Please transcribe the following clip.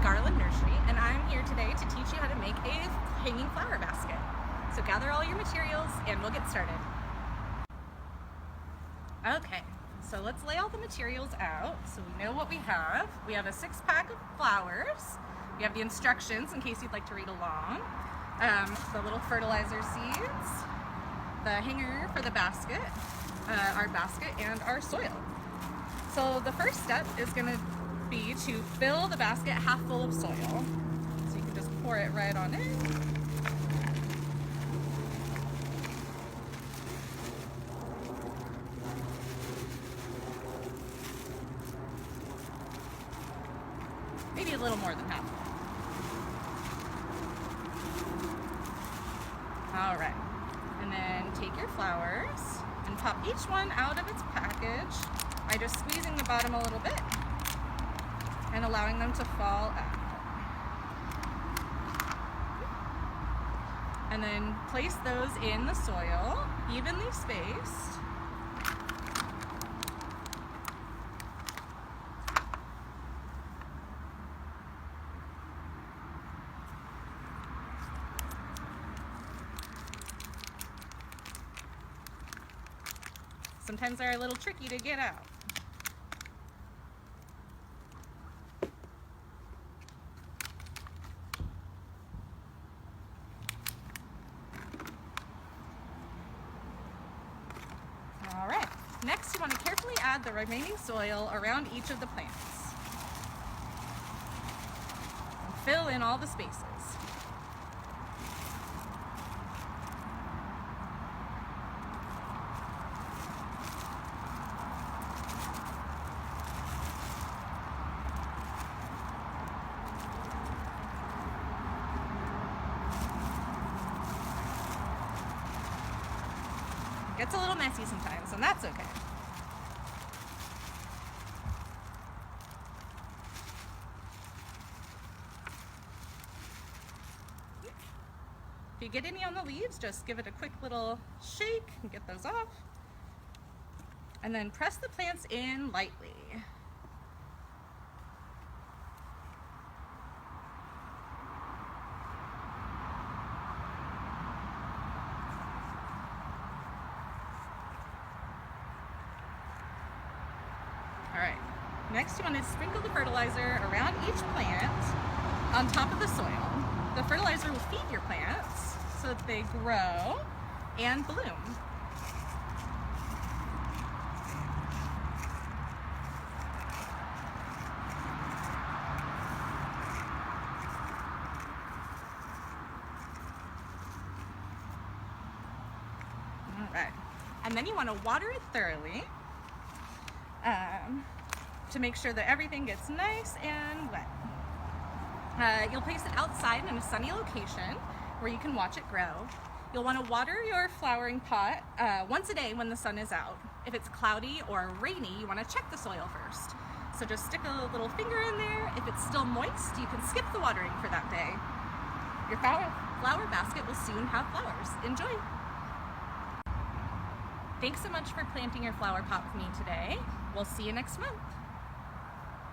Garland Nursery, and I'm here today to teach you how to make a hanging flower basket. So gather all your materials and we'll get started. Okay, so let's lay all the materials out so we know what we have. We have a 6-pack of flowers. We have the instructions in case you'd like to read along. The little fertilizer seeds, the hanger for the basket, our basket, and our soil. So the first step is going to be to fill the basket half full of soil. So you can just pour it right on in. Maybe a little more than half. All right, and then take your flowers and pop each one out of its package by just squeezing the bottom a little bit and allowing them to fall out. And then place those in the soil, evenly spaced. Sometimes they're a little tricky to get out. All right, next you want to carefully add the remaining soil around each of the plants. And fill in all the spaces. Gets a little messy sometimes, and that's okay. If you get any on the leaves, just give it a quick little shake and get those off. And then press the plants in lightly. All right, next you want to sprinkle the fertilizer around each plant on top of the soil. The fertilizer will feed your plants so that they grow and bloom. All right, and then you want to water it thoroughly to make sure that everything gets nice and wet. You'll place it outside in a sunny location where you can watch it grow. You'll want to water your flowering pot once a day when the sun is out. If it's cloudy or rainy, you want to check the soil first. So just stick a little finger in there. If it's still moist, you can skip the watering for that day. Your flower basket will soon have flowers. Enjoy! Thanks so much for planting your flower pot with me today. We'll see you next month.